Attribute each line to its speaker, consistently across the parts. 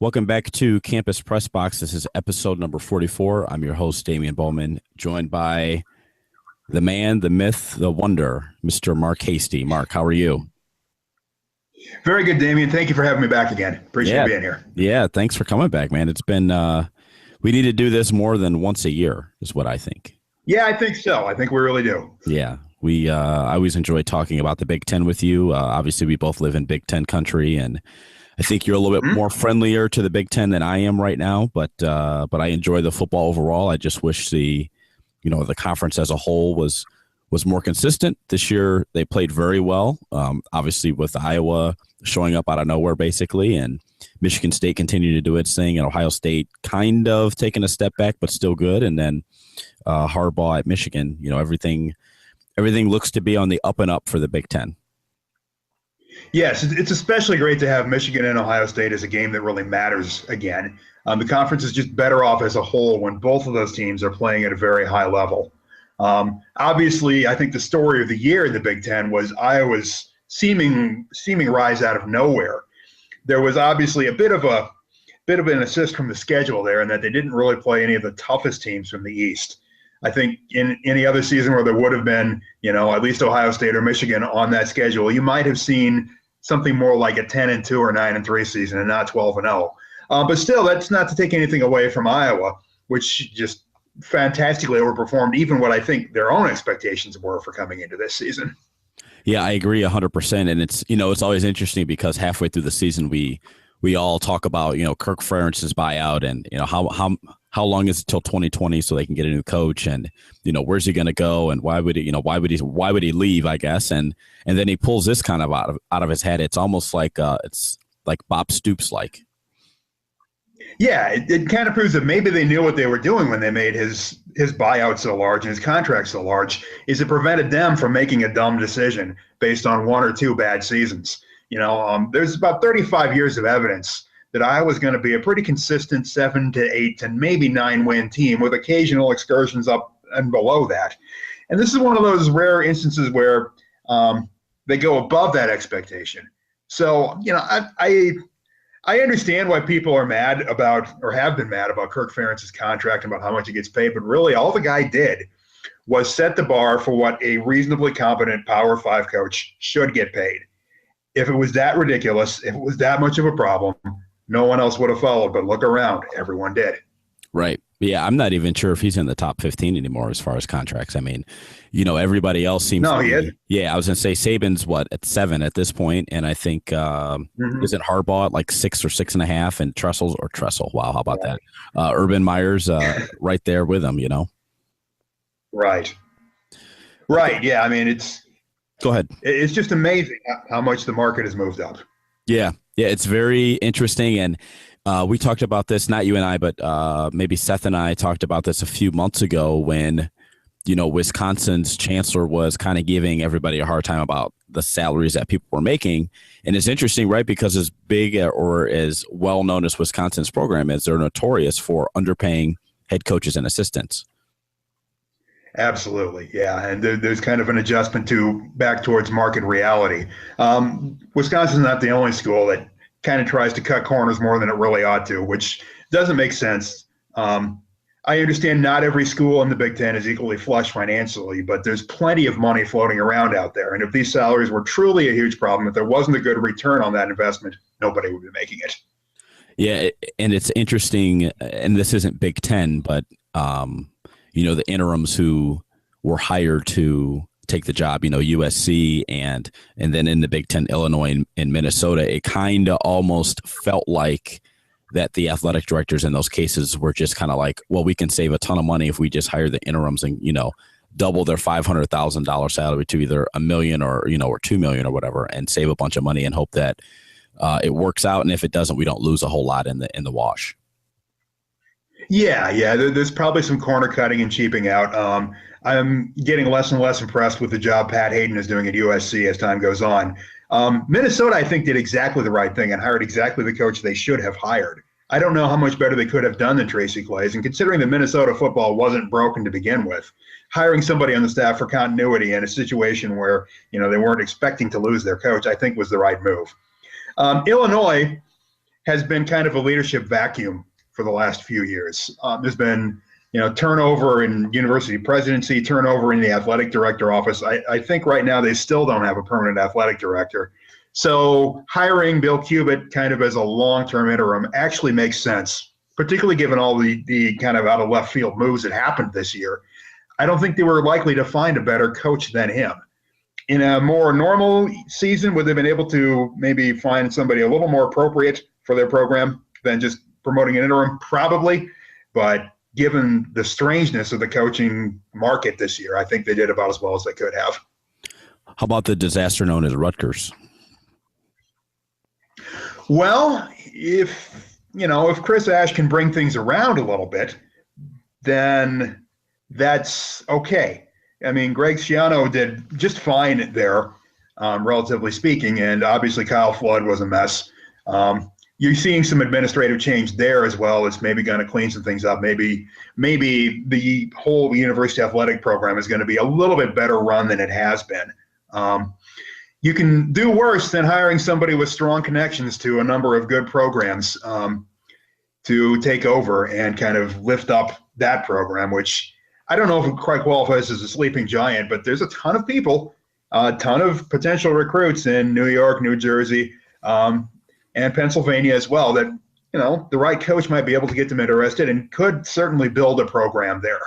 Speaker 1: Welcome back to Campus Pressbox. This is episode number 44. I'm your host, Damien Bowman, joined by the man, the myth, the wonder, Mr. Mark Hasty. Mark, how are you?
Speaker 2: Very good, Damien. Thank you for having me back again. Appreciate
Speaker 1: Yeah.
Speaker 2: being here.
Speaker 1: Yeah, thanks for coming back, man. It's been we need to do this more than once a year, is what I think.
Speaker 2: Yeah, I think so. I think we really do.
Speaker 1: Yeah. We I always enjoy talking about the Big Ten with you. Obviously we both live in Big Ten country, and I think you're a little bit more friendlier to the Big Ten than I am right now, but I enjoy the football overall. I just wish the conference as a whole was more consistent. This year they played very well. Obviously with Iowa showing up out of nowhere basically, and Michigan State continued to do its thing, and Ohio State kind of taking a step back but still good, and then Harbaugh at Michigan. Everything looks to be on the up and up for the Big Ten.
Speaker 2: Yes, it's especially great to have Michigan and Ohio State as a game that really matters again. The conference is just better off as a whole when both of those teams are playing at a very high level. Obviously, I think the story of the year in the Big Ten was Iowa's seeming rise out of nowhere. There was obviously a bit of an assist from the schedule there, in that they didn't really play any of the toughest teams from the East. I think in any other season where there would have been, at least Ohio State or Michigan on that schedule, you might have seen something more like a 10-2 or 9-3 season and not 12-0. But still, that's not to take anything away from Iowa, which just fantastically overperformed even what I think their own expectations were for coming into this season.
Speaker 1: Yeah, I agree 100%. And it's always interesting because halfway through the season, we all talk about, Kirk Ferentz's buyout and, how long is it till 2020 so they can get a new coach, and, where's he going to go, and why would he leave, I guess. And then he pulls this kind of out of his head. It's almost like it's like Bob Stoops like.
Speaker 2: Yeah, it kind of proves that maybe they knew what they were doing when they made his buyout so large and his contract so large, is it prevented them from making a dumb decision based on one or two bad seasons. There's about 35 years of evidence that Iowa's going to be a pretty consistent 7 to 8 and maybe 9-win team with occasional excursions up and below that. And this is one of those rare instances where they go above that expectation. So, I understand why people are mad about, or have been mad about, Kirk Ferentz's contract and about how much he gets paid, but really all the guy did was set the bar for what a reasonably competent Power 5 coach should get paid. If it was that ridiculous, if it was that much of a problem, no one else would have followed, but look around, everyone did.
Speaker 1: Right. Yeah, I'm not even sure if he's in the top 15 anymore as far as contracts. I mean, everybody else seems
Speaker 2: No,
Speaker 1: to
Speaker 2: he
Speaker 1: be,
Speaker 2: is.
Speaker 1: Yeah, I was going to say Saban's at 7 at this point, and I think isn't Harbaugh at like 6 or 6.5, and Tressel. Wow, how about that? Urban Meyer's right there with him.
Speaker 2: Right. Right. Yeah. I mean,
Speaker 1: Go ahead.
Speaker 2: it's just amazing how much the market has moved up.
Speaker 1: Yeah, it's very interesting, and we talked about this, not you and I, but maybe Seth and I talked about this a few months ago when, Wisconsin's chancellor was kind of giving everybody a hard time about the salaries that people were making. And it's interesting, right? Because as big or as well known as Wisconsin's program is, they're notorious for underpaying head coaches and assistants.
Speaker 2: Absolutely. Yeah. And there's kind of an adjustment back towards market reality. Wisconsin's not the only school that kind of tries to cut corners more than it really ought to, which doesn't make sense. I understand not every school in the Big Ten is equally flush financially, but there's plenty of money floating around out there. And if these salaries were truly a huge problem, if there wasn't a good return on that investment, nobody would be making it.
Speaker 1: Yeah, and it's interesting, and this isn't Big Ten, but, the interims who were hired to take the job, USC and then in the Big Ten, Illinois and Minnesota, it kind of almost felt like that the athletic directors in those cases were just kind of like, well, we can save a ton of money if we just hire the interims and, double their $500,000 salary to either $1 million or $2 million or whatever, and save a bunch of money and hope that it works out. And if it doesn't, we don't lose a whole lot in the wash.
Speaker 2: Yeah. There's probably some corner cutting and cheaping out. I'm getting less and less impressed with the job Pat Hayden is doing at USC as time goes on. Minnesota, I think, did exactly the right thing and hired exactly the coach they should have hired. I don't know how much better they could have done than Tracy Claeys. And considering that Minnesota football wasn't broken to begin with, hiring somebody on the staff for continuity in a situation where, they weren't expecting to lose their coach, I think was the right move. Illinois has been kind of a leadership vacuum for the last few years. There's been, turnover in university presidency, turnover in the athletic director office. I think right now they still don't have a permanent athletic director. So hiring Bill Cubitt kind of as a long-term interim actually makes sense, particularly given all the kind of out of left field moves that happened this year. I don't think they were likely to find a better coach than him. In a more normal season, would they have been able to maybe find somebody a little more appropriate for their program than just promoting an interim? Probably. But given the strangeness of the coaching market this year, I think they did about as well as they could have.
Speaker 1: How about the disaster known as Rutgers?
Speaker 2: Well, if Chris Ash can bring things around a little bit, then that's okay. I mean, Greg Schiano did just fine there, relatively speaking, and obviously Kyle Flood was a mess. You're seeing some administrative change there as well. It's maybe going to clean some things up. Maybe the whole university athletic program is going to be a little bit better run than it has been. You can do worse than hiring somebody with strong connections to a number of good programs to take over and kind of lift up that program, which I don't know if it quite qualifies as a sleeping giant, but there's a ton of people, a ton of potential recruits in New York, New Jersey, and Pennsylvania as well that, the right coach might be able to get them interested and could certainly build a program there.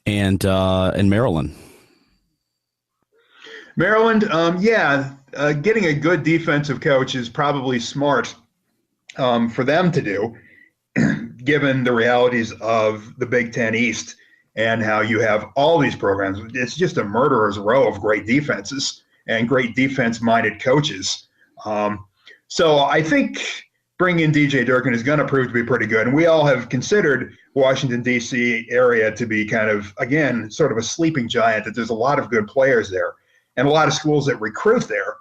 Speaker 1: And in Maryland.
Speaker 2: Getting a good defensive coach is probably smart for them to do, given the realities of the Big Ten East and how you have all these programs. It's just a murderer's row of great defenses and great defense-minded coaches. So I think bringing in DJ Durkin is going to prove to be pretty good. And we all have considered Washington, D.C. area to be kind of, again, sort of a sleeping giant, that there's a lot of good players there and a lot of schools that recruit there.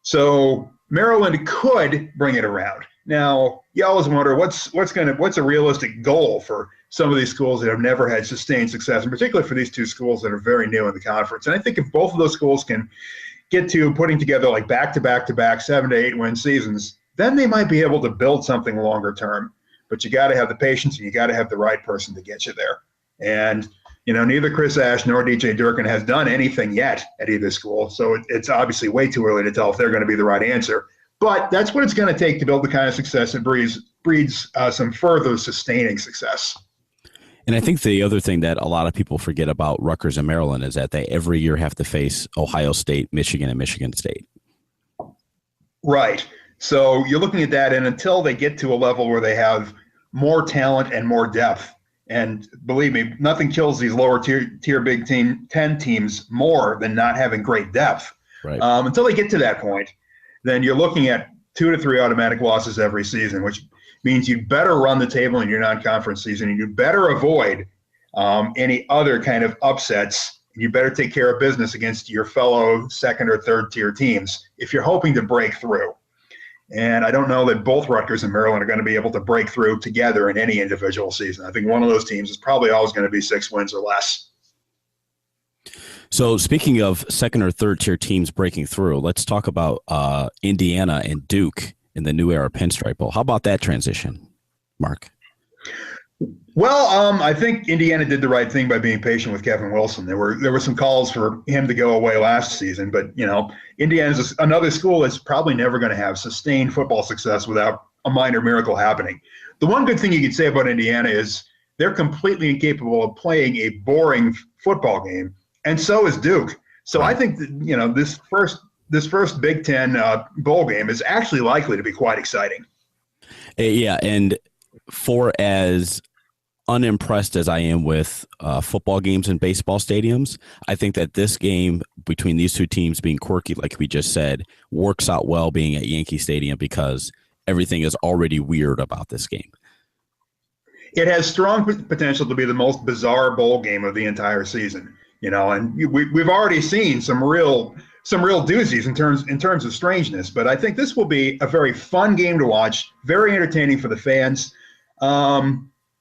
Speaker 2: So Maryland could bring it around. Now, you always wonder what's a realistic goal for some of these schools that have never had sustained success, and particularly for these two schools that are very new in the conference. And I think if both of those schools can get to putting together like back-to-back 7 to 8 win seasons, then they might be able to build something longer term. But you got to have the patience and you got to have the right person to get you there. And neither Chris Ash nor DJ Durkin has done anything yet at either school, so it's obviously way too early to tell if they're going to be the right answer. But that's what it's going to take to build the kind of success that breeds some further sustaining success.
Speaker 1: And I think the other thing that a lot of people forget about Rutgers and Maryland is that they every year have to face Ohio State, Michigan, and Michigan State.
Speaker 2: Right. So you're looking at that, and until they get to a level where they have more talent and more depth, and believe me, nothing kills these lower tier Big Ten teams more than not having great depth.
Speaker 1: Right.
Speaker 2: Until they get to that point, then you're looking at 2 to 3 automatic losses every season, which means you'd better run the table in your non-conference season, and you better avoid any other kind of upsets. You better take care of business against your fellow second or third tier teams if you're hoping to break through. And I don't know that both Rutgers and Maryland are going to be able to break through together in any individual season. I think one of those teams is probably always going to be 6 wins or less.
Speaker 1: So speaking of second or third tier teams breaking through, let's talk about Indiana and Duke in the new era Pinstripe Bowl. How about that transition, Mark?
Speaker 2: Well, I think Indiana did the right thing by being patient with Kevin Wilson. There were some calls for him to go away last season, but Indiana's another school that's probably never going to have sustained football success without a minor miracle happening. The one good thing you could say about Indiana is they're completely incapable of playing a boring football game, and so is Duke. So I think that, this first Big Ten bowl game is actually likely to be quite exciting.
Speaker 1: Yeah, and for as unimpressed as I am with football games and baseball stadiums, I think that this game between these two teams being quirky, like we just said, works out well being at Yankee Stadium because everything is already weird about this game.
Speaker 2: It has strong potential to be the most bizarre bowl game of the entire season, and we've already seen some real doozies in terms of strangeness. But I think this will be a very fun game to watch, very entertaining for the fans.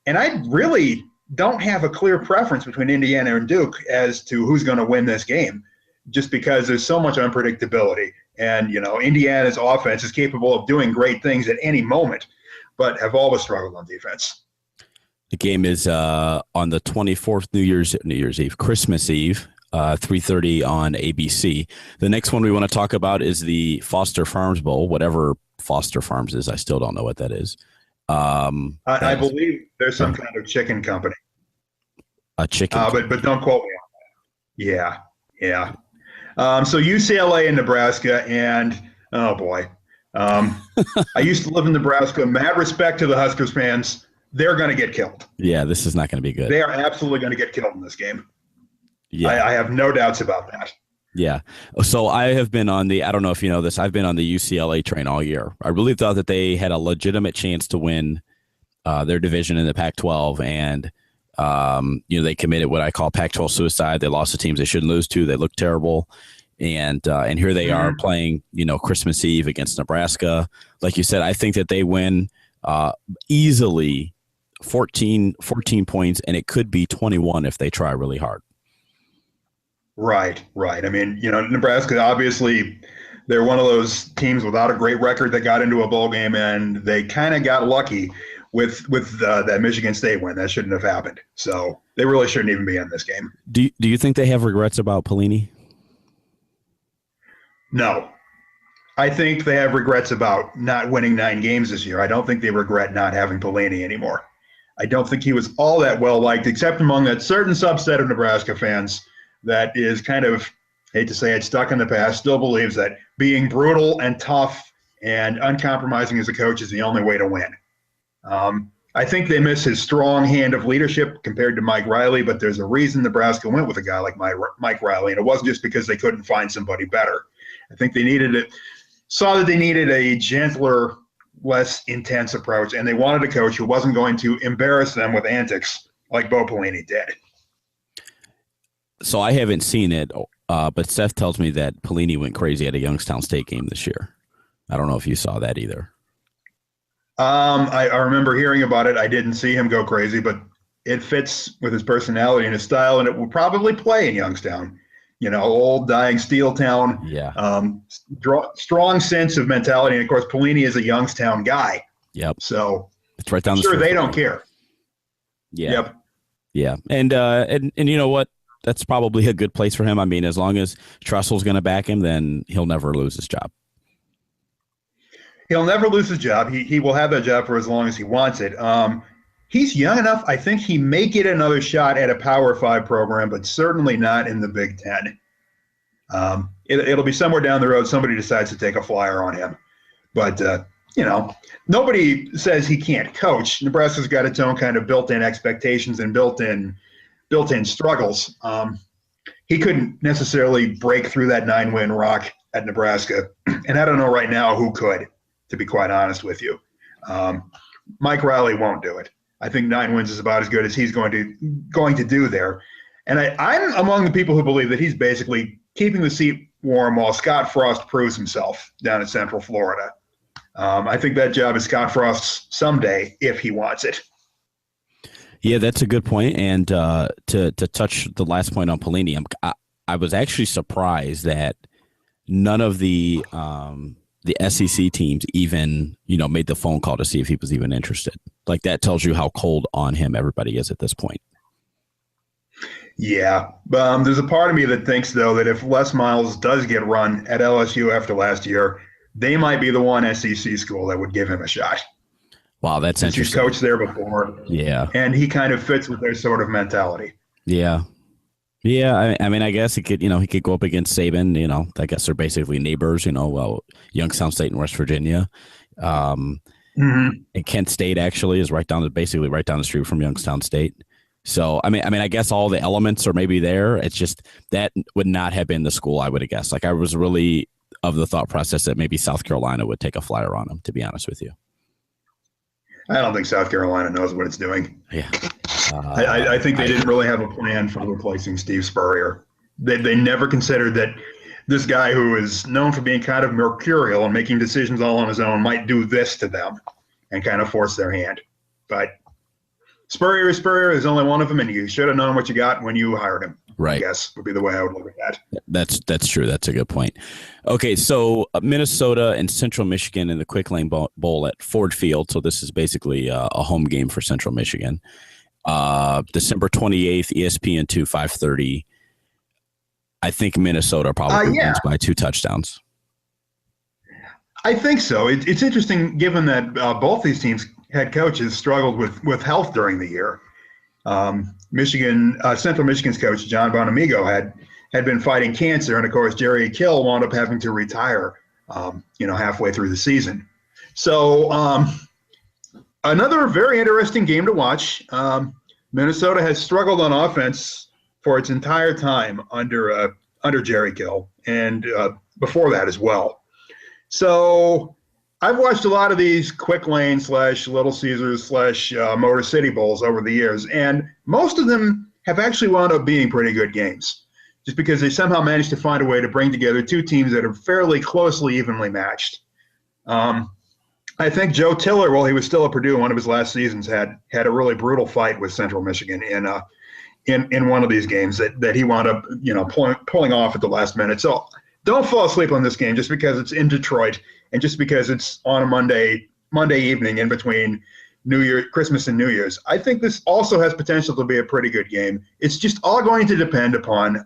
Speaker 2: And I really don't have a clear preference between Indiana and Duke as to who's going to win this game, just because there's so much unpredictability. And, Indiana's offense is capable of doing great things at any moment, but have always struggled on defense.
Speaker 1: The game is on the 24th, New Year's Eve, Christmas Eve, 3:30 on ABC. The next one we want to talk about is the Foster Farms Bowl, whatever Foster Farms is. I still don't know what that is.
Speaker 2: I believe there's some kind of chicken company.
Speaker 1: A chicken company.
Speaker 2: But don't quote me on that. Yeah. So UCLA and Nebraska, and oh boy. I used to live in Nebraska. Mad respect to the Huskers fans. They're going to get killed.
Speaker 1: Yeah, this is not going to be good.
Speaker 2: They are absolutely going to get killed in this game.
Speaker 1: Yeah.
Speaker 2: I have no doubts about that.
Speaker 1: Yeah. So I have been on I don't know if you know this, I've been on the UCLA train all year. I really thought that they had a legitimate chance to win their division in the Pac-12. And, they committed what I call Pac-12 suicide. They lost the teams they shouldn't lose to. They looked terrible. And here they are playing, Christmas Eve against Nebraska. Like you said, I think that they win easily 14 points, and it could be 21 if they try really hard.
Speaker 2: Right. I mean, Nebraska, obviously, they're one of those teams without a great record that got into a bowl game, and they kind of got lucky with that Michigan State win. That shouldn't have happened. So they really shouldn't even be in this game.
Speaker 1: Do you think they have regrets about Pelini?
Speaker 2: No. I think they have regrets about not winning 9 games this year. I don't think they regret not having Pelini anymore. I don't think he was all that well liked, except among that certain subset of Nebraska fans that is kind of, hate to say it, stuck in the past, still believes that being brutal and tough and uncompromising as a coach is the only way to win. I think they miss his strong hand of leadership compared to Mike Riley, but there's a reason Nebraska went with a guy like Mike Riley, and it wasn't just because they couldn't find somebody better. I think they saw that they needed a gentler, less intense approach, and they wanted a coach who wasn't going to embarrass them with antics like Bo Pelini did.
Speaker 1: So I haven't seen it, but Seth tells me that Pelini went crazy at a Youngstown State game this year. I don't know if you saw that either.
Speaker 2: I remember hearing about it. I didn't see him go crazy, but it fits with his personality and his style, and it will probably play in Youngstown. Old dying steel town.
Speaker 1: Yeah.
Speaker 2: Strong sense of mentality, and of course, Pelini is a Youngstown guy.
Speaker 1: Yep.
Speaker 2: So
Speaker 1: it's right down the street.
Speaker 2: Sure, they don't care.
Speaker 1: Yeah.
Speaker 2: Yep.
Speaker 1: Yeah, and you know what? That's probably a good place for him. I mean, as long as Tressel's going to back him, then he'll never lose his job.
Speaker 2: He'll never lose his job. He will have that job for as long as he wants it. He's young enough. I think he may get another shot at a Power 5 program, but certainly not in the Big Ten. It'll be somewhere down the road. Somebody decides to take a flyer on him. But, nobody says he can't coach. Nebraska's got its own kind of built-in expectations and built-in struggles. He couldn't necessarily break through that 9-win rock at Nebraska. And I don't know right now who could, to be quite honest with you. Mike Riley won't do it. I think 9 wins is about as good as he's going to do there. And I'm among the people who believe that he's basically keeping the seat warm while Scott Frost proves himself down in Central Florida. I think that job is Scott Frost's someday if he wants it.
Speaker 1: Yeah, that's a good point. And to touch the last point on Pelini, I was actually surprised that none of the SEC teams even, made the phone call to see if he was even interested. Like, that tells you how cold on him everybody is at this point.
Speaker 2: Yeah. There's a part of me that thinks, though, that if Les Miles does get run at LSU after last year, they might be the one SEC school that would give him a shot.
Speaker 1: Wow, that's interesting.
Speaker 2: He's coached there before.
Speaker 1: Yeah.
Speaker 2: And he kind of fits with their sort of mentality.
Speaker 1: Yeah. Yeah, I mean, I guess he could go up against Saban. I guess they're basically neighbors. Youngstown State and West Virginia, and Kent State actually is basically right down the street from Youngstown State. So I mean, I guess all the elements are maybe there. It's just that would not have been the school I would have guessed. Like, I was really of the thought process that maybe South Carolina would take a flyer on him. To be honest with you,
Speaker 2: I don't think South Carolina knows what it's doing.
Speaker 1: Yeah.
Speaker 2: I think they didn't really have a plan for replacing Steve Spurrier. They never considered that this guy who is known for being kind of mercurial and making decisions all on his own might do this to them and kind of force their hand. But Spurrier is only one of them, and you should have known what you got when you hired him. I
Speaker 1: Right.
Speaker 2: guess would be the way I would look at that.
Speaker 1: That's true. That's a good point. Okay, so Minnesota and Central Michigan in the Quick Lane Bowl at Ford Field. So this is basically a home game for Central Michigan. December 28th, ESPN 2, 5:30. I think Minnesota probably
Speaker 2: Yeah,
Speaker 1: wins by 2 touchdowns.
Speaker 2: I think so. It's interesting given that both these teams' head coaches struggled with health during the year. Central Michigan's coach John Bonamigo had been fighting cancer, and of course Jerry Kill wound up having to retire, halfway through the season. So another very interesting game to watch. Minnesota has struggled on offense for its entire time under Jerry Kill, and before that as well. So I've watched a lot of these Quick Lane / Little Caesars / Motor City Bowls over the years, and most of them have actually wound up being pretty good games, just because they somehow managed to find a way to bring together two teams that are fairly closely evenly matched. I think Joe Tiller, while he was still at Purdue, one of his last seasons, had a really brutal fight with Central Michigan in one of these games that he wound up pulling off at the last minute. So don't fall asleep on this game just because it's in Detroit and just because it's on a Monday evening in between Christmas and New Year's. I think this also has potential to be a pretty good game. It's just all going to depend upon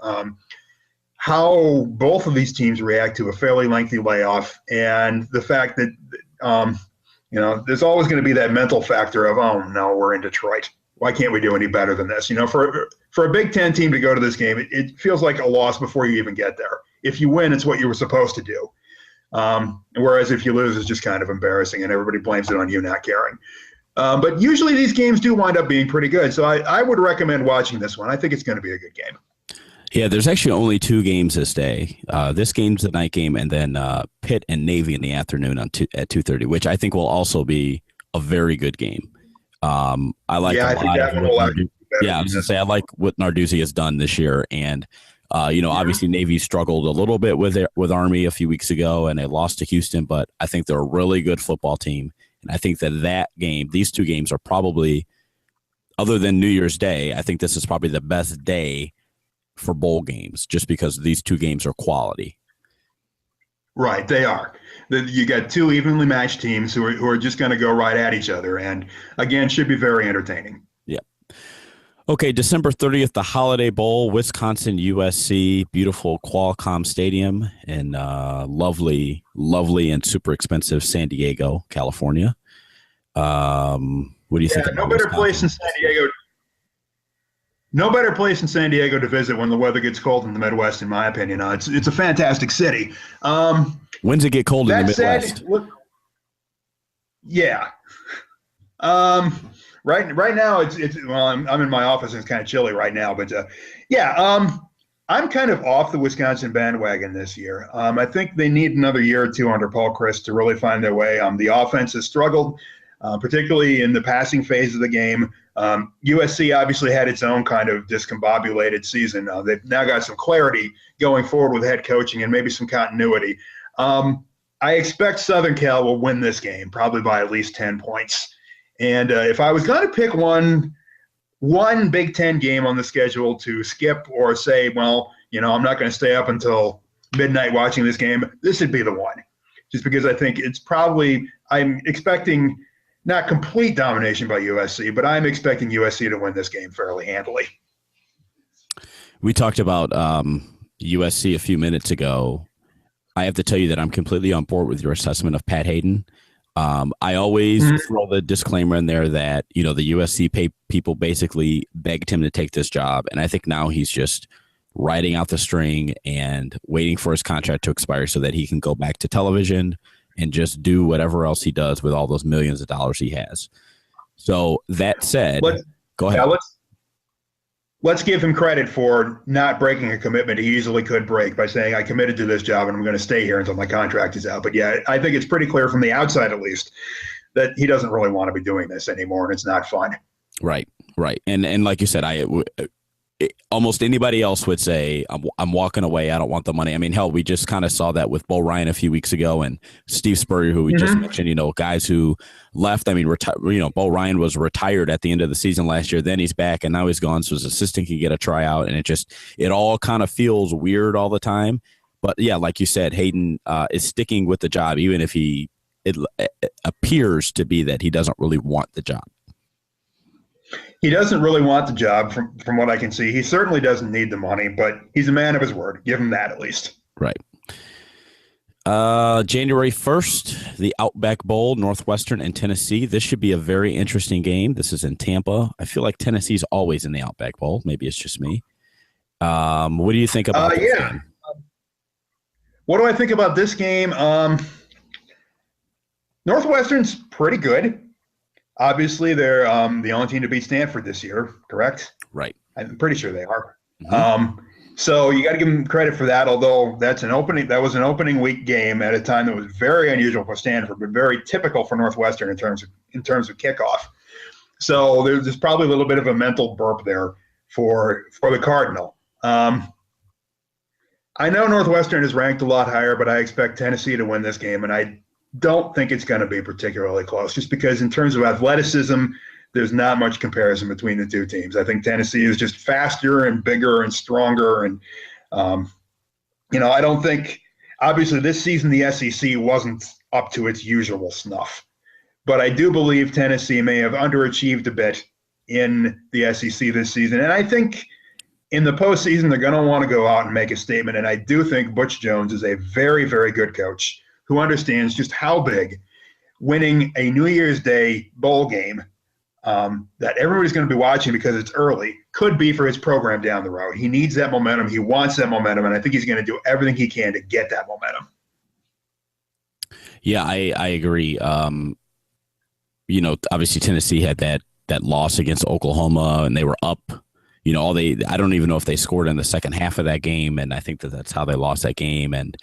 Speaker 2: how both of these teams react to a fairly lengthy layoff, and the fact that there's always going to be that mental factor of, oh no, we're in Detroit. Why can't we do any better than this? For a Big Ten team to go to this game, it feels like a loss before you even get there. If you win, it's what you were supposed to do. Whereas if you lose, it's just kind of embarrassing, and everybody blames it on you not caring. But usually these games do wind up being pretty good. So I would recommend watching this one. I think it's going to be a good game.
Speaker 1: Yeah, there's actually only 2 games this day. This game's the night game, and then Pitt and Navy in the afternoon at 2:30, which I think will also be a very good game. I like.
Speaker 2: Yeah, I think that one will actually be better.
Speaker 1: Yeah, I was going to say I like what Narduzzi has done this year, and obviously Navy struggled a little bit with Army a few weeks ago, and they lost to Houston, but I think they're a really good football team, and I think that game, these 2 games are probably, other than New Year's Day, I think this is probably the best day for bowl games, just because these 2 games are quality.
Speaker 2: Right, they are. You got 2 evenly matched teams who are just going to go right at each other, and again, should be very entertaining.
Speaker 1: Yeah. Okay, December 30th, the Holiday Bowl, Wisconsin USC, beautiful Qualcomm Stadium in lovely and super expensive San Diego, California. What do you think?
Speaker 2: No better place in San Diego. No better place in San Diego to visit when the weather gets cold in the Midwest, in my opinion. It's a fantastic city.
Speaker 1: When's it get cold in the Midwest?
Speaker 2: Yeah. Right now it's well, I'm in my office and it's kind of chilly right now, but I'm kind of off the Wisconsin bandwagon this year. I think they need another year or 2 under Paul Chryst to really find their way. The offense has struggled, particularly in the passing phase of the game. USC obviously had its own kind of discombobulated season. They've now got some clarity going forward with head coaching and maybe some continuity. I expect Southern Cal will win this game, probably by at least 10 points. And if I was going to pick one Big Ten game on the schedule to skip or say, well, I'm not going to stay up until midnight watching this game, this would be the one. Just because I think I'm expecting not complete domination by USC, but I'm expecting USC to win this game fairly handily.
Speaker 1: We talked about USC a few minutes ago. I have to tell you that I'm completely on board with your assessment of Pat Hayden. I always throw the disclaimer in there that, the USC people basically begged him to take this job. And I think now he's just riding out the string and waiting for his contract to expire so that he can go back to television and just do whatever else he does with all those millions of dollars he has. So that said, go ahead.
Speaker 2: Yeah, let's give him credit for not breaking a commitment he easily could break by saying, I committed to this job and I'm going to stay here until my contract is out. But yeah, I think it's pretty clear from the outside, at least, that he doesn't really want to be doing this anymore, and it's not fun.
Speaker 1: Right. And like you said, almost anybody else would say, I'm walking away. I don't want the money. I mean, hell, we just kind of saw that with Bo Ryan a few weeks ago and Steve Spurrier, who we just mentioned, guys who left. I mean, Bo Ryan was retired at the end of the season last year. Then he's back and now he's gone. So his assistant can get a tryout. And it all kind of feels weird all the time. But yeah, like you said, Hayden is sticking with the job, even if it appears to be that he doesn't really want the job.
Speaker 2: He doesn't really want the job from what I can see. He certainly doesn't need the money, but he's a man of his word. Give him that at least.
Speaker 1: Right. January 1st, the Outback Bowl, Northwestern and Tennessee. This should be a very interesting game. This is in Tampa. I feel like Tennessee's always in the Outback Bowl. Maybe it's just me. What do you think about this game?
Speaker 2: What do I think about this game? Northwestern's pretty good. Obviously, they're the only team to beat Stanford this year, correct?
Speaker 1: Right.
Speaker 2: I'm pretty sure they are. So you got to give them credit for that, although that was an opening week game at a time that was very unusual for Stanford, but very typical for Northwestern in terms of kickoff. So there's probably a little bit of a mental burp there for the Cardinal. I know Northwestern is ranked a lot higher, but I expect Tennessee to win this game, and I don't think it's going to be particularly close, just because in terms of athleticism, there's not much comparison between the two teams. I think Tennessee is just faster and bigger and stronger. And, I don't think – obviously this season the SEC wasn't up to its usual snuff. But I do believe Tennessee may have underachieved a bit in the SEC this season. And I think in the postseason they're going to want to go out and make a statement. And I do think Butch Jones is a very, very good coach who understands just how big winning a New Year's Day bowl game that everybody's going to be watching because it's early could be for his program down the road. He needs that momentum. He wants that momentum, and I think he's going to do everything he can to get that momentum.
Speaker 1: Yeah, I agree. Obviously Tennessee had that loss against Oklahoma, and they were up. I don't even know if they scored in the second half of that game, and I think that's how they lost that game. And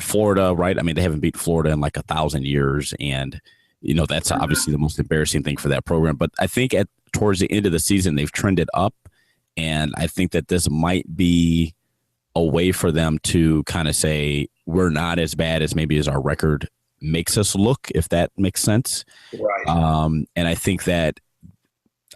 Speaker 1: Florida, right? I mean, they haven't beat Florida in like 1,000 years, and that's obviously the most embarrassing thing for that program. But I think towards the end of the season, they've trended up, and I think that this might be a way for them to kind of say we're not as bad as maybe as our record makes us look, if that makes sense.
Speaker 2: Right.
Speaker 1: And I think that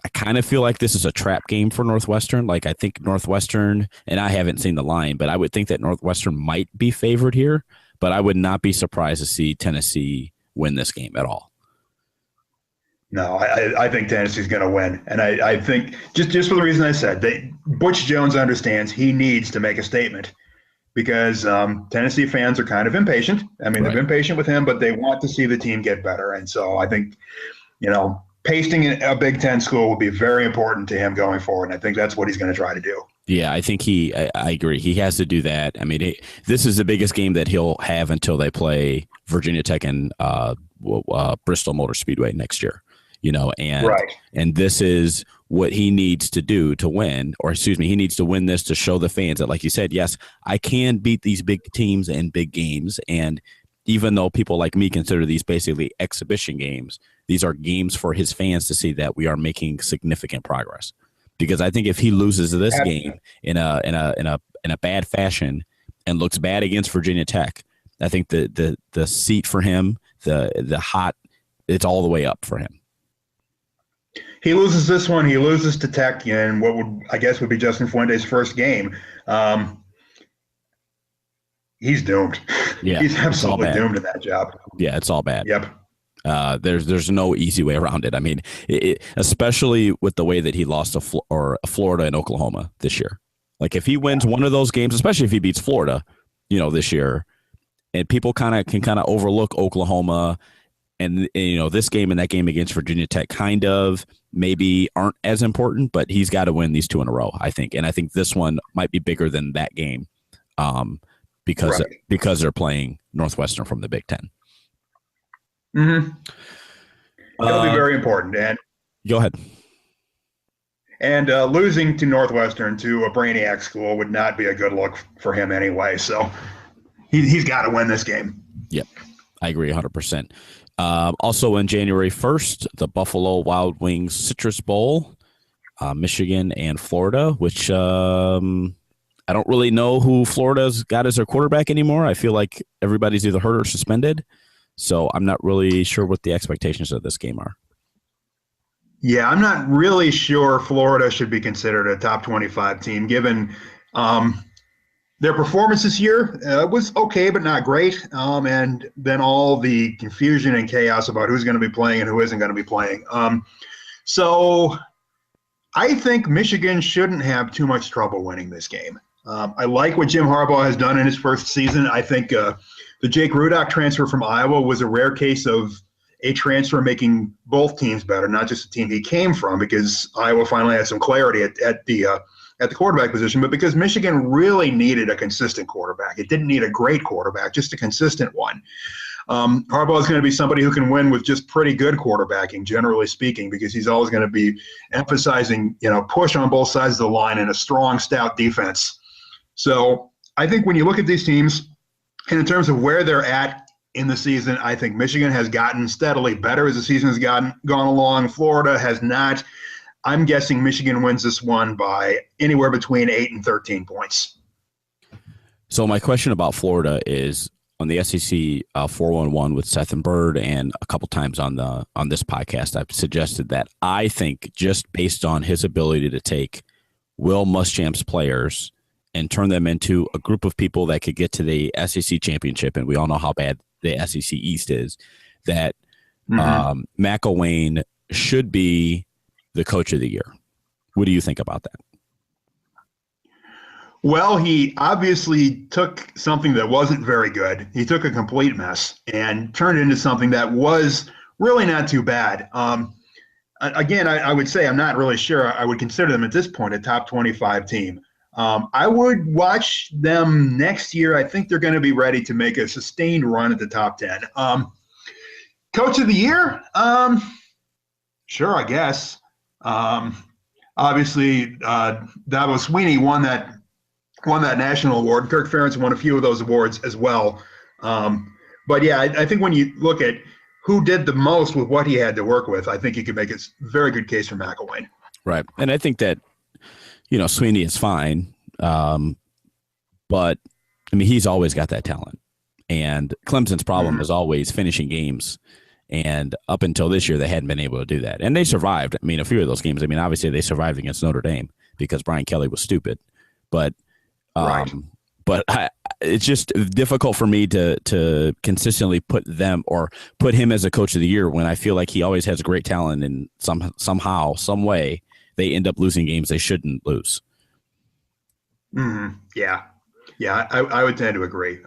Speaker 1: I kind of feel like this is a trap game for Northwestern. Like, I think Northwestern, and I haven't seen the line, but I would think that Northwestern might be favored here, but I would not be surprised to see Tennessee win this game at all.
Speaker 2: No, I think Tennessee's going to win. And I think just for the reason I said, Butch Jones understands he needs to make a statement because Tennessee fans are kind of impatient. I mean, They've been patient with him, but they want to see the team get better. And so I think, pasting a Big Ten school will be very important to him going forward. And I think that's what he's going to try to do.
Speaker 1: Yeah, I think I agree. He has to do that. I mean, this is the biggest game that he'll have until they play Virginia Tech and Bristol Motor Speedway next year. And this is what he needs to do to win, he needs to win this to show the fans that, like you said, yes, I can beat these big teams and big games. And even though people like me consider these basically exhibition games, these are games for his fans to see that we are making significant progress. Because I think if he loses this game in a bad fashion and looks bad against Virginia Tech, I think the seat for him, it's all the way up for him.
Speaker 2: He loses this one. He loses to Tech in what would be Justin Fuente's first game. He's doomed.
Speaker 1: Yeah,
Speaker 2: he's absolutely doomed in that job.
Speaker 1: Yeah, it's all bad.
Speaker 2: Yep.
Speaker 1: There's no easy way around it. I mean, especially with the way that he lost to Florida and Oklahoma this year. Like, if he wins one of those games, especially if he beats Florida, this year, and people can overlook Oklahoma and this game and that game against Virginia Tech kind of maybe aren't as important, but he's got to win these two in a row, I think. And I think this one might be bigger than that game because they're playing Northwestern from the Big Ten.
Speaker 2: Mm-hmm. It'll be very important. And
Speaker 1: go ahead.
Speaker 2: And losing to Northwestern, to a Brainiac school, would not be a good look for him anyway. So he's got to win this game.
Speaker 1: Yep, I agree 100%. Also on January 1st, the Buffalo Wild Wings Citrus Bowl. Michigan and Florida, which I don't really know who Florida's got as their quarterback anymore. I feel like everybody's either hurt or suspended. So I'm not really sure what the expectations of this game are.
Speaker 2: Yeah, I'm not really sure Florida should be considered a top 25 team, given their performance this year was okay, but not great. And then all the confusion and chaos about who's going to be playing and who isn't going to be playing. So I think Michigan shouldn't have too much trouble winning this game. I like what Jim Harbaugh has done in his first season. I think the Jake Rudock transfer from Iowa was a rare case of a transfer making both teams better, not just the team he came from, because Iowa finally had some clarity at the quarterback position, but because Michigan really needed a consistent quarterback. It didn't need a great quarterback, just a consistent one. Harbaugh is going to be somebody who can win with just pretty good quarterbacking, generally speaking, because he's always going to be emphasizing, push on both sides of the line and a strong, stout defense. So I think when you look at these teams, and in terms of where they're at in the season, I think Michigan has gotten steadily better as the season has gone along. Florida has not. I'm guessing Michigan wins this one by anywhere between 8 and 13 points.
Speaker 1: So my question about Florida is on the SEC 411 with Seth and Bird, and a couple times on this podcast, I've suggested that I think just based on his ability to take Will Muschamp's players and turn them into a group of people that could get to the SEC championship, and we all know how bad the SEC East is, that McElwain should be the coach of the year. What do you think about that?
Speaker 2: Well, he obviously took something that wasn't very good. He took a complete mess and turned it into something that was really not too bad. Again, I would say I'm not really sure. I would consider them at this point a top 25 team. I would watch them next year. I think they're going to be ready to make a sustained run at the top 10. Coach of the year? Sure, I guess. Obviously, Dabo Swinney won that national award. Kirk Ferentz won a few of those awards as well. But yeah, I think when you look at who did the most with what he had to work with, I think you could make a very good case for McElwain.
Speaker 1: Right, and I think that Swinney is fine, but I mean he's always got that talent, and Clemson's problem is always finishing games. And up until this year, they hadn't been able to do that. And they survived. I mean, a few of those games, obviously they survived against Notre Dame because Brian Kelly was stupid. But it's just difficult for me to consistently put him as a coach of the year when I feel like he always has great talent and somehow, some way, they end up losing games they shouldn't lose.
Speaker 2: Mm-hmm. Yeah, I would tend to agree.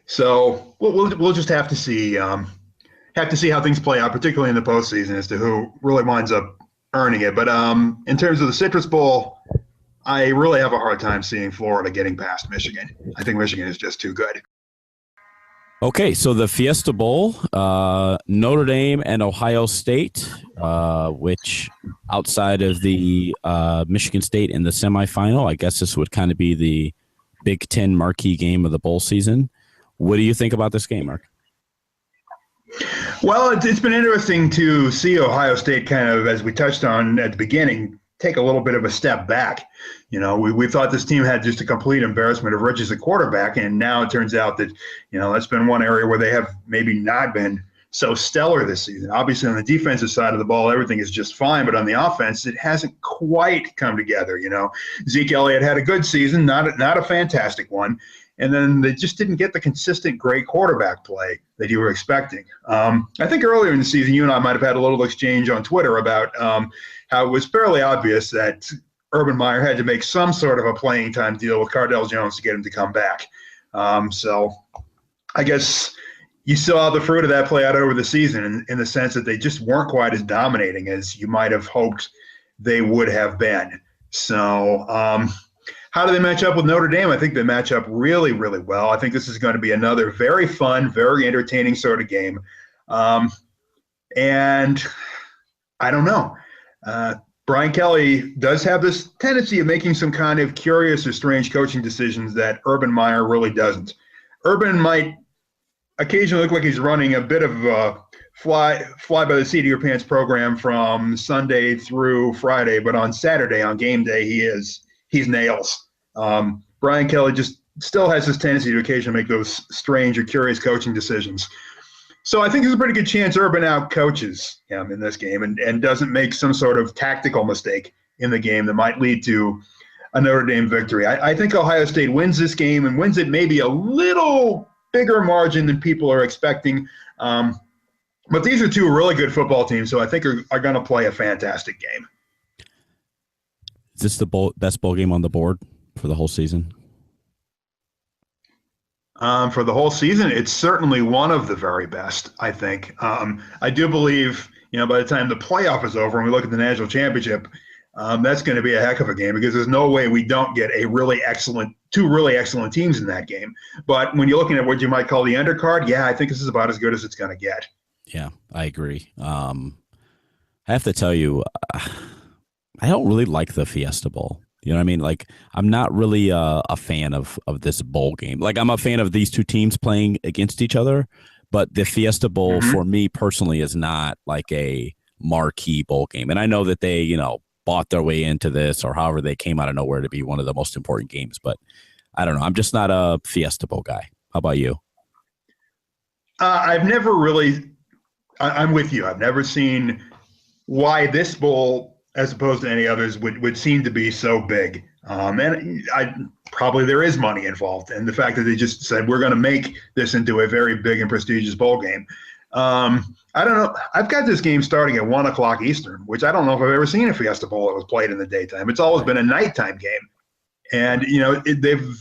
Speaker 2: So we'll just have to see. Have to see how things play out, particularly in the postseason, as to who really winds up earning it. But in terms of the Citrus Bowl, I really have a hard time seeing Florida getting past Michigan. I think Michigan is just too good.
Speaker 1: Okay, so the Fiesta Bowl, Notre Dame and Ohio State, which outside of the Michigan State in the semifinal, I guess this would kind of be the Big Ten marquee game of the bowl season. What do you think about this game, Mark?
Speaker 2: Well, it's been interesting to see Ohio State kind of, as we touched on at the beginning, take a little bit of a step back. We thought this team had just a complete embarrassment of riches at quarterback, and now it turns out that, that's been one area where they have maybe not been so stellar this season. Obviously, on the defensive side of the ball, everything is just fine, but on the offense, it hasn't quite come together. Zeke Elliott had a good season, not a fantastic one. And then they just didn't get the consistent great quarterback play that you were expecting. I think earlier in the season, you and I might have had a little exchange on Twitter about how it was fairly obvious that Urban Meyer had to make some sort of a playing time deal with Cardell Jones to get him to come back. So I guess you saw the fruit of that play out over the season in the sense that they just weren't quite as dominating as you might have hoped they would have been. So how do they match up with Notre Dame? I think they match up really, really well. I think this is going to be another very fun, very entertaining sort of game. And I don't know. Brian Kelly does have this tendency of making some kind of curious or strange coaching decisions that Urban Meyer really doesn't. Urban might occasionally look like he's running a bit of fly by the seat of your pants program from Sunday through Friday, but on Saturday on game day he's nails. Brian Kelly just still has this tendency to occasionally make those strange or curious coaching decisions. So I think there's a pretty good chance Urban out coaches him in this game and doesn't make some sort of tactical mistake in the game that might lead to a Notre Dame victory. I think Ohio State wins this game and wins it maybe a little bigger margin than people are expecting. But these are two really good football teams, so I think are going to play a fantastic game.
Speaker 1: Is this the best bowl game on the board for the whole season?
Speaker 2: For the whole season, it's certainly one of the very best, I think. I do believe, by the time the playoff is over and we look at the national championship, that's going to be a heck of a game because there's no way we don't get two really excellent teams in that game. But when you're looking at what you might call the undercard, yeah, I think this is about as good as it's going to get.
Speaker 1: Yeah, I agree. I have to tell you, I don't really like the Fiesta Bowl. You know what I mean? Like, I'm not really a fan of this bowl game. Like, I'm a fan of these two teams playing against each other, but the Fiesta Bowl for me personally is not like a marquee bowl game. And I know that they, bought their way into this or however they came out of nowhere to be one of the most important games. But I don't know. I'm just not a Fiesta Bowl guy. How about you?
Speaker 2: I've never really – I'm with you. I've never seen why this bowl, as opposed to any others, would seem to be so big. And probably there is money involved. And the fact that they just said we're going to make this into a very big and prestigious bowl game. I don't know. I've got this game starting at 1 o'clock Eastern, which I don't know if I've ever seen a Fiesta Bowl that was played in the daytime. It's always been a nighttime game. And, they've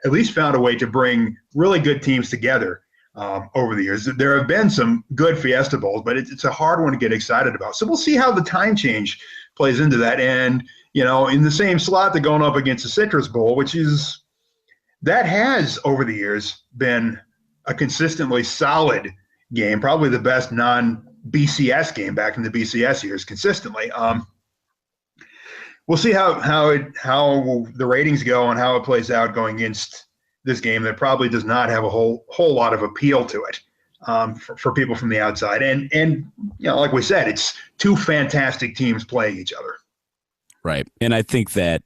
Speaker 2: at least found a way to bring really good teams together over the years. There have been some good Fiesta Bowls, but it's a hard one to get excited about. So we'll see how the time change plays into that. And, in the same slot, they're going up against the Citrus Bowl, that has over the years been a consistently solid game, probably the best non-BCS game back in the BCS years consistently. We'll see how the ratings go and how it plays out going against this game that probably does not have a whole lot of appeal to it for people from the outside. And like we said, it's two fantastic teams playing each other.
Speaker 1: Right. And I think that,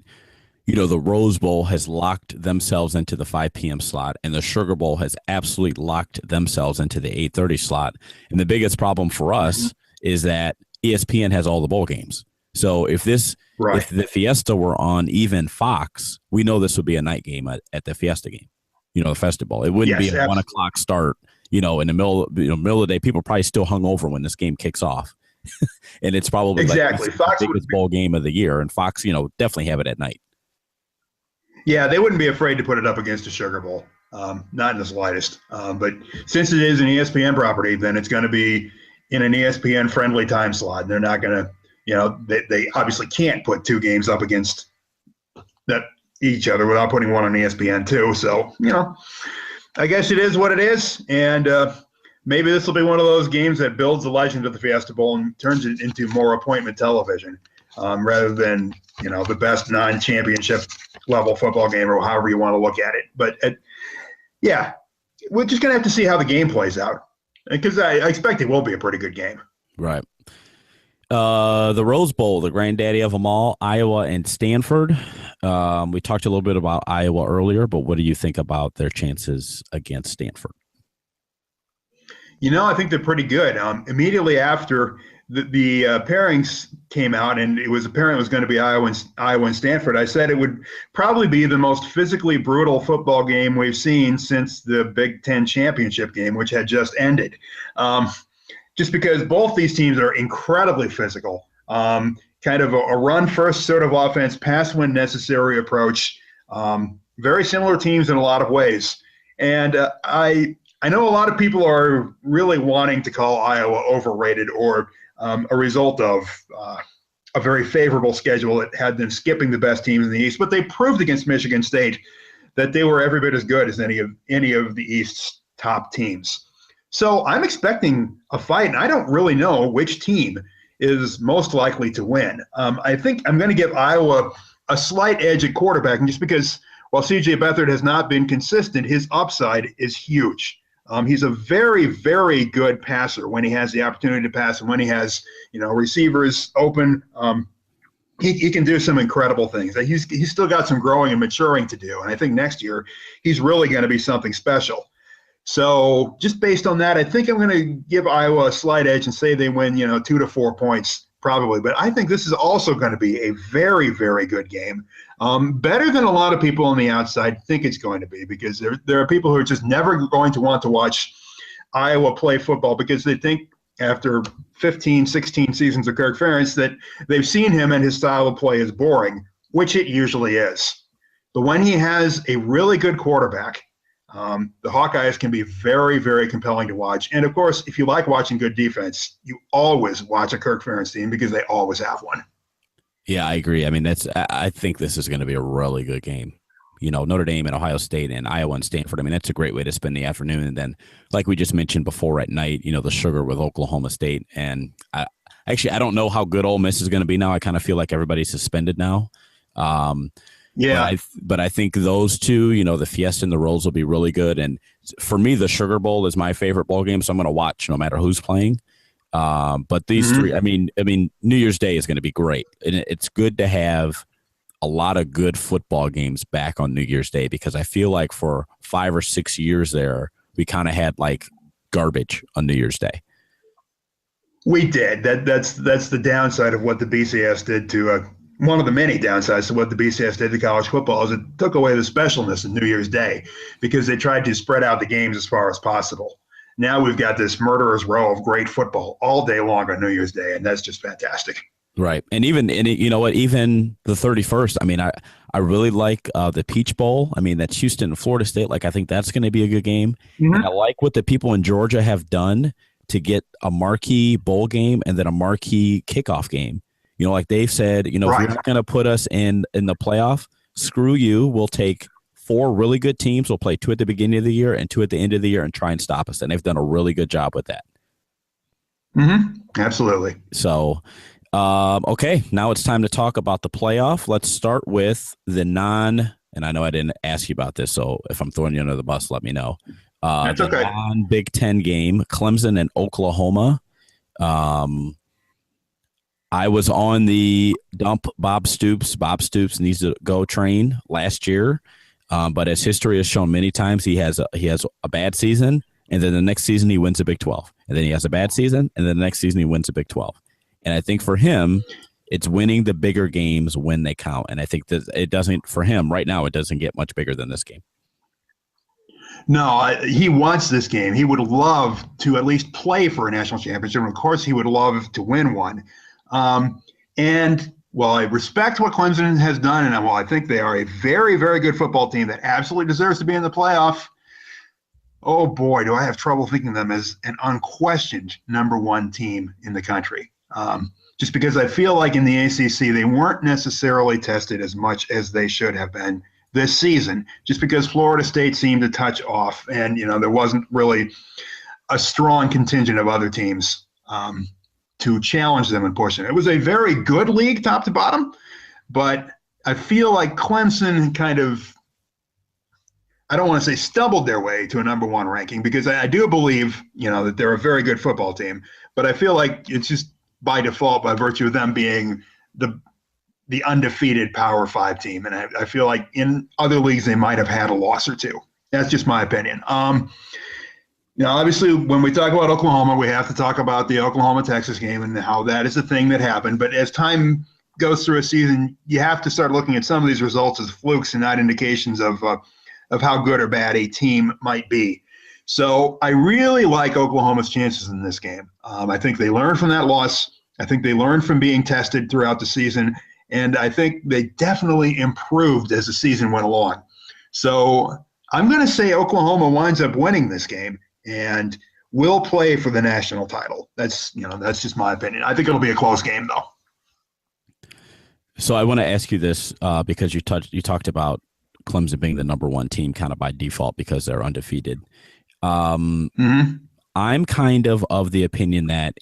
Speaker 1: the Rose Bowl has locked themselves into the 5 p.m. slot, and the Sugar Bowl has absolutely locked themselves into the 8:30 slot. And the biggest problem for us is that ESPN has all the bowl games. So if the Fiesta were on even Fox, we know this would be a night game at the Fiesta game, the festival. It wouldn't be a 1 o'clock start, in the middle of the day. People are probably still hungover when this game kicks off. And it's probably
Speaker 2: exactly
Speaker 1: Fox the biggest bowl game of the year, and Fox, definitely have it at night.
Speaker 2: Yeah, they wouldn't be afraid to put it up against a Sugar Bowl, not in the slightest. But since it is an ESPN property, then it's going to be in an ESPN-friendly time slot. And they're not going to, they obviously can't put two games up against each other without putting one on ESPN too. So, I guess it is what it is. And maybe this will be one of those games that builds the legend of the Fiesta Bowl and turns it into more appointment television rather than, the best non-championship level football game or however you want to look at it. But we're just going to have to see how the game plays out because I expect it will be a pretty good game.
Speaker 1: Right. The Rose Bowl, the granddaddy of them all, Iowa and Stanford. We talked a little bit about Iowa earlier, but what do you think about their chances against Stanford?
Speaker 2: I think they're pretty good. Immediately after the pairings came out and it was apparent it was going to be Iowa and Stanford, I said it would probably be the most physically brutal football game we've seen since the Big Ten championship game, which had just ended. Just because both these teams are incredibly physical, kind of a run-first sort of offense, pass when necessary approach. Very similar teams in a lot of ways. And I know a lot of people are really wanting to call Iowa overrated or a result of a very favorable schedule that had them skipping the best teams in the East. But they proved against Michigan State that they were every bit as good as any of the East's top teams. So I'm expecting a fight, and I don't really know which team is most likely to win. I think I'm going to give Iowa a slight edge at quarterback, just because while C.J. Beathard has not been consistent, his upside is huge. He's a very, very good passer when he has the opportunity to pass and when he has, receivers open. He can do some incredible things. He's still got some growing and maturing to do. And I think next year he's really going to be something special. So just based on that, I think I'm going to give Iowa a slight edge and say they win, 2 to 4 points probably. But I think this is also going to be a very, very good game. Better than a lot of people on the outside think it's going to be, because there are people who are just never going to want to watch Iowa play football because they think after 15, 16 seasons of Kirk Ferentz that they've seen him and his style of play is boring, which it usually is. But when he has a really good quarterback, the Hawkeyes can be very, very compelling to watch. And, of course, if you like watching good defense, you always watch a Kirk Ferentz team because they always have one.
Speaker 1: Yeah, I agree. I mean, I think this is going to be a really good game. Notre Dame and Ohio State and Iowa and Stanford. I mean, that's a great way to spend the afternoon. And then, like we just mentioned before at night, the sugar with Oklahoma State. And I don't know how good Ole Miss is going to be now. I kind of feel like everybody's suspended now.
Speaker 2: Yeah.
Speaker 1: But I think those two, the Fiesta and the Rolls will be really good. And for me, the Sugar Bowl is my favorite bowl game, so I'm going to watch no matter who's playing. But these three, I mean, New Year's Day is going to be great. And it's good to have a lot of good football games back on New Year's Day, because I feel like for 5 or 6 years there, we kind of had like garbage on New Year's Day.
Speaker 2: We did. That's the downside of what the BCS did to one of the many downsides to what the BCS did to college football is it took away the specialness of New Year's Day because they tried to spread out the games as far as possible. Now we've got this murderer's row of great football all day long on New Year's Day, and that's just fantastic.
Speaker 1: Right. And even the 31st, I mean, I really like the Peach Bowl. I mean, that's Houston and Florida State. Like, I think that's going to be a good game. Mm-hmm. And I like what the people in Georgia have done to get a marquee bowl game and then a marquee kickoff game. Like they've said, if you're not going to put us in the playoff, screw you. We'll take 4 really good teams. We'll play 2 at the beginning of the year and 2 at the end of the year and try and stop us. And they've done a really good job with that.
Speaker 2: Mm-hmm. Absolutely.
Speaker 1: So, okay, now it's time to talk about the playoff. Let's start with and I know I didn't ask you about this, so if I'm throwing you under the bus, let me know.
Speaker 2: That's okay.
Speaker 1: Non-Big Ten game, Clemson and Oklahoma. I was on the dump Bob Stoops needs to go train last year, but as history has shown many times, he has a bad season, and then the next season he wins a Big 12, and then he has a bad season, and then the next season he wins a Big 12. And I think for him, it's winning the bigger games when they count. And I think that it doesn't, for him right now, it doesn't get much bigger than this game.
Speaker 2: No, he wants this game. He would love to at least play for a national championship. And of course, he would love to win one. And while I respect what Clemson has done, and while I think they are a very, very good football team that absolutely deserves to be in the playoff, oh boy, do I have trouble thinking of them as an unquestioned number 1 team in the country. Just because I feel like in the ACC, they weren't necessarily tested as much as they should have been this season, just because Florida State seemed to touch off and, there wasn't really a strong contingent of other teams to challenge them and push them. It was a very good league top to bottom, but I feel like Clemson kind of, I don't want to say stumbled their way to a number 1 ranking, because I do believe, that they're a very good football team, but I feel like it's just by default, by virtue of them being the undefeated Power 5 team. And I feel like in other leagues, they might have had a loss or two. That's just my opinion. Now, obviously, when we talk about Oklahoma, we have to talk about the Oklahoma-Texas game and how that is a thing that happened. But as time goes through a season, you have to start looking at some of these results as flukes and not indications of how good or bad a team might be. So I really like Oklahoma's chances in this game. I think they learned from that loss. I think they learned from being tested throughout the season. And I think they definitely improved as the season went along. So I'm going to say Oklahoma winds up winning this game and will play for the national title. That's just my opinion. I think it'll be a close game, though.
Speaker 1: So I want to ask you this because you talked about Clemson being the number 1 team kind of by default because they're undefeated. I'm kind of the opinion that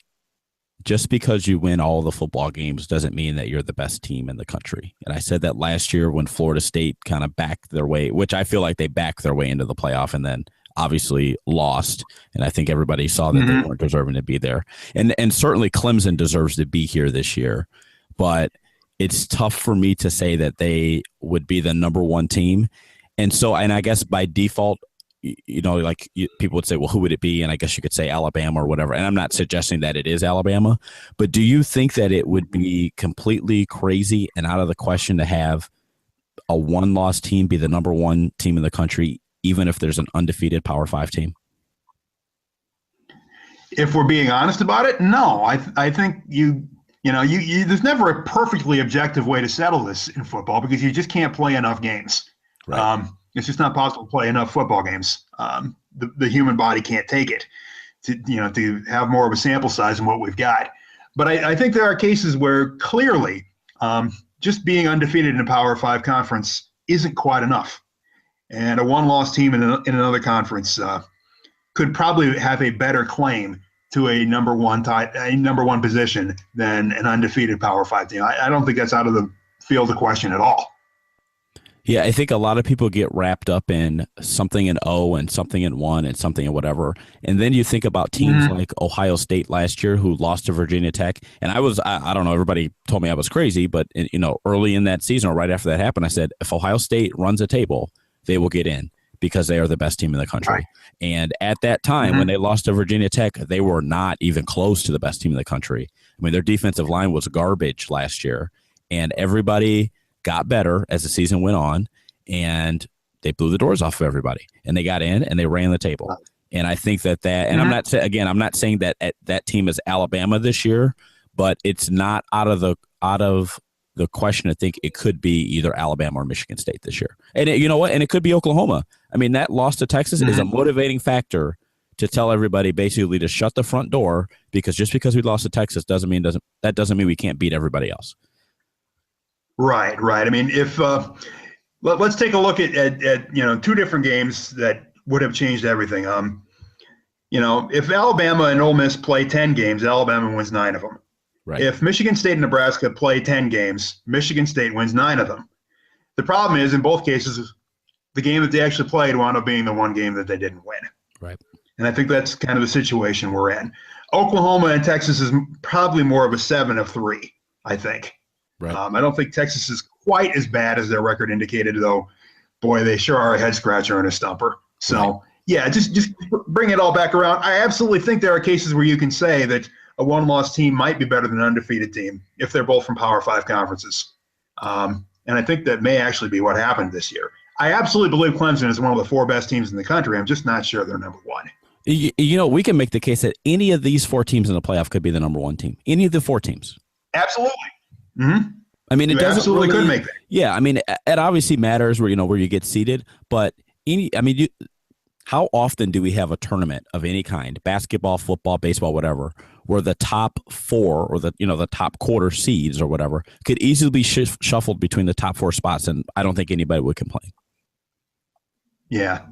Speaker 1: just because you win all the football games doesn't mean that you're the best team in the country. And I said that last year when Florida State kind of backed their way, which I feel like they backed their way into the playoff, and then obviously lost, and I think everybody saw that they weren't deserving to be there. And certainly Clemson deserves to be here this year, but it's tough for me to say that they would be the number one team. And so, and I guess by default, people would say, well, who would it be? And I guess you could say Alabama or whatever. And I'm not suggesting that it is Alabama, but do you think that it would be completely crazy and out of the question to have a one-loss team be the number one team in the country, even if there's an undefeated Power 5 team?
Speaker 2: If we're being honest about it, no. I think there's never a perfectly objective way to settle this in football because you just can't play enough games.
Speaker 1: Right.
Speaker 2: It's just not possible to play enough football games. The human body can't take it to have more of a sample size than what we've got. But I think there are cases where clearly just being undefeated in a Power 5 conference isn't quite enough. And a one-loss team in another conference could probably have a better claim to a number one position than an undefeated Power 5 team. I don't think that's out of the field of question at all.
Speaker 1: Yeah, I think a lot of people get wrapped up in something in O and something in 1 and something in whatever. And then you think about teams like Ohio State last year who lost to Virginia Tech. And I don't know, everybody told me I was crazy, but early in that season or right after that happened, I said, if Ohio State runs a table, they will get in because they are the best team in the country. Right. And at that time, when they lost to Virginia Tech, they were not even close to the best team in the country. I mean, their defensive line was garbage last year, and everybody got better as the season went on, and they blew the doors off of everybody, and they got in and they ran the table. And I think that and I'm not saying that that team is Alabama this year, but it's not out of the question to think it could be either Alabama or Michigan State this year. And you know what? And it could be Oklahoma. I mean, that loss to Texas is a motivating factor to tell everybody basically to shut the front door, because just because we lost to Texas doesn't mean we can't beat everybody else.
Speaker 2: Right. I mean, if let's take a look at two different games that would have changed everything. If Alabama and Ole Miss play 10 games, Alabama wins 9 of them. Right. If Michigan State and Nebraska play 10 games, Michigan State wins 9 of them. The problem is, in both cases, the game that they actually played wound up being the one game that they didn't win.
Speaker 1: Right.
Speaker 2: And I think that's kind of the situation we're in. Oklahoma and Texas is probably more of a 7 of 3, I think.
Speaker 1: Right.
Speaker 2: I don't think Texas is quite as bad as their record indicated, though. Boy, they sure are a head scratcher and a stumper. So, yeah, just bring it all back around. I absolutely think there are cases where you can say that a one-loss team might be better than an undefeated team if they're both from Power 5 conferences. And I think that may actually be what happened this year. I absolutely believe Clemson is one of the 4 best teams in the country. I'm just not sure they're number 1.
Speaker 1: We can make the case that any of these 4 teams in the playoff could be the number 1 team. Any of the 4 teams.
Speaker 2: Absolutely. Mm-hmm.
Speaker 1: I mean, it doesn't
Speaker 2: absolutely
Speaker 1: really,
Speaker 2: could make that.
Speaker 1: Yeah, I mean, it obviously matters where you get seated, but how often do we have a tournament of any kind, basketball, football, baseball, whatever, where the top 4 or the top quarter seeds or whatever could easily be shuffled between the top 4 spots, and I don't think anybody would complain.
Speaker 2: Yeah,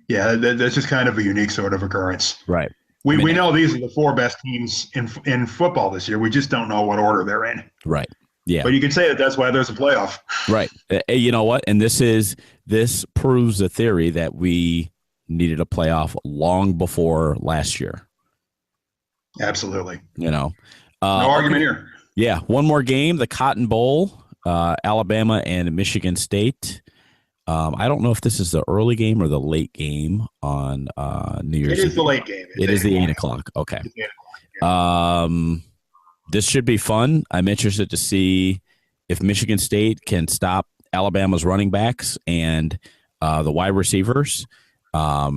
Speaker 2: that's just kind of a unique sort of occurrence.
Speaker 1: Right.
Speaker 2: We know these are the 4 best teams in football this year. We just don't know what order they're in.
Speaker 1: Right. Yeah.
Speaker 2: But you could say that's why there's a playoff.
Speaker 1: Right. You know what? And this proves the theory that we needed a playoff long before last year.
Speaker 2: Absolutely.
Speaker 1: No
Speaker 2: argument here.
Speaker 1: Yeah. One more game, the Cotton Bowl, Alabama and Michigan State. I don't know if this is the early game or the late game on New Year's Eve.
Speaker 2: It is the late game.
Speaker 1: It is the 8 o'clock. Okay. It's 8 o'clock, yeah. This should be fun. I'm interested to see if Michigan State can stop Alabama's running backs and the wide receivers. I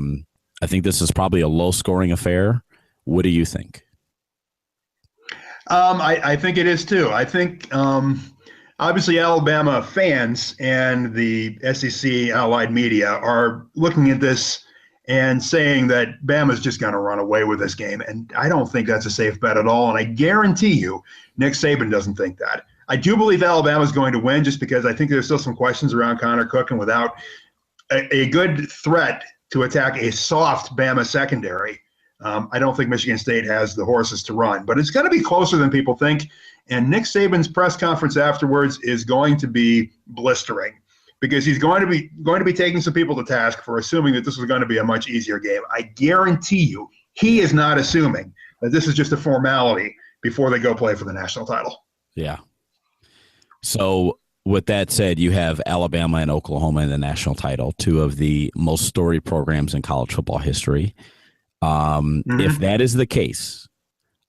Speaker 1: think this is probably a low-scoring affair. What do you think?
Speaker 2: I think it is too. I think obviously Alabama fans and the SEC allied media are looking at this and saying that Bama's just going to run away with this game. And I don't think that's a safe bet at all. And I guarantee you Nick Saban doesn't think that. I do believe Alabama's going to win just because I think there's still some questions around Connor Cook, and without a good threat to attack a soft Bama secondary, I don't think Michigan State has the horses to run. But it's going to be closer than people think. And Nick Saban's press conference afterwards is going to be blistering. because he's going to be taking some people to task for assuming that this was going to be a much easier game. I guarantee you, he is not assuming that this is just a formality before they go play for the national title.
Speaker 1: Yeah. So with that said, you have Alabama and Oklahoma in the national title, two of the most storied programs in college football history. If that is the case,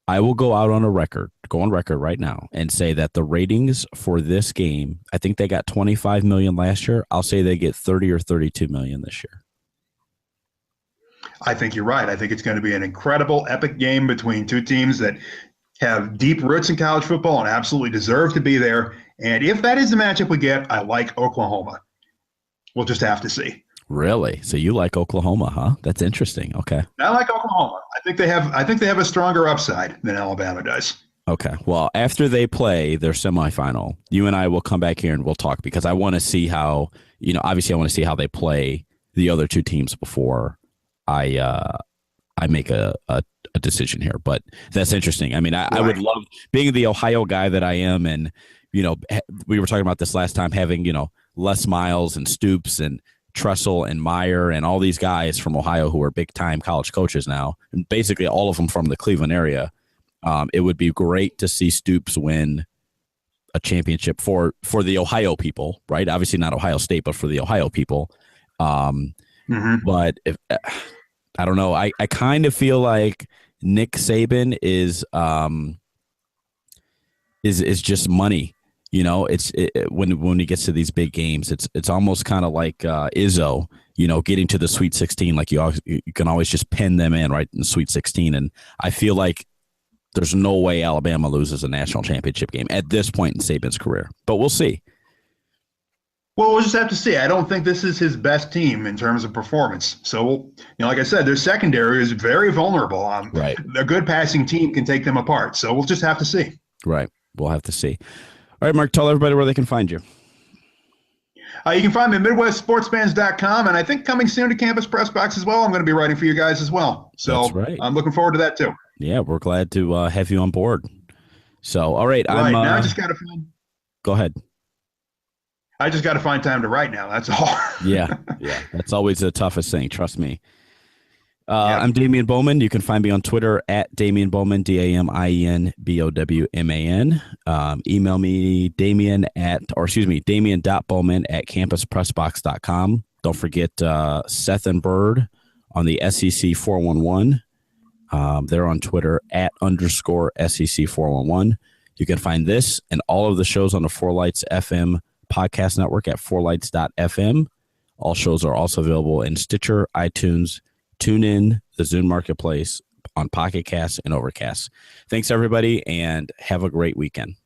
Speaker 1: I will go on record right now and say that the ratings for this game, I think they got 25 million last year. I'll say they get 30 or 32 million this year.
Speaker 2: I think you're right. I think it's going to be an incredible, epic game between two teams that have deep roots in college football and absolutely deserve to be there. And if that is the matchup we get, I like Oklahoma. We'll just have to see.
Speaker 1: Really? So you like Oklahoma, huh? That's interesting. Okay.
Speaker 2: I like Oklahoma. I think they have a stronger upside than Alabama does.
Speaker 1: Okay. Well, after they play their semifinal, you and I will come back here and we'll talk, because I want to see how, obviously I want to see how they play the other two teams before I make a decision here. But that's interesting. I mean, I would love, being the Ohio guy that I am, and we were talking about this last time, having Les Miles and Stoops and Tressel and Meyer and all these guys from Ohio who are big time college coaches now, and basically all of them from the Cleveland area. It would be great to see Stoops win a championship for the Ohio people, right? Obviously not Ohio State, but for the Ohio people. But if I don't know, I kind of feel like Nick Saban is just money. It's when he gets to these big games, it's almost kind of like Izzo, getting to the Sweet 16. Like you can always just pin them in right in the Sweet 16, and I feel like there's no way Alabama loses a national championship game at this point in Saban's career. But we'll see.
Speaker 2: Well, we'll just have to see. I don't think this is his best team in terms of performance. So, like I said, their secondary is very vulnerable.
Speaker 1: Right.
Speaker 2: A good passing team can take them apart. So we'll just have to see.
Speaker 1: Right. We'll have to see. All right, Mark, tell everybody where they can find you.
Speaker 2: You can find me at MidwestSportsFans.com, and I think coming soon to Campus Pressbox as well. I'm going to be writing for you guys as well. So
Speaker 1: that's right.
Speaker 2: I'm looking forward to that too.
Speaker 1: Yeah, we're glad to have you on board. So, all right.
Speaker 2: Now I just got to find.
Speaker 1: Go ahead.
Speaker 2: I just got to find time to write now. That's all.
Speaker 1: Yeah. That's always the toughest thing. Trust me. I'm Damien Bowman. You can find me on Twitter at Damien Bowman, DAMIEN BOWMAN. Email me Damien.Bowman@campuspressbox.com. Don't forget Seth and Bird on the SEC 411. They're on Twitter at _SEC 411. You can find this and all of the shows on the Four Lights FM podcast network at fourlights.fm. All shows are also available in Stitcher, iTunes, TuneIn, the Zune Marketplace, on Pocket Cast and Overcast. Thanks, everybody, and have a great weekend.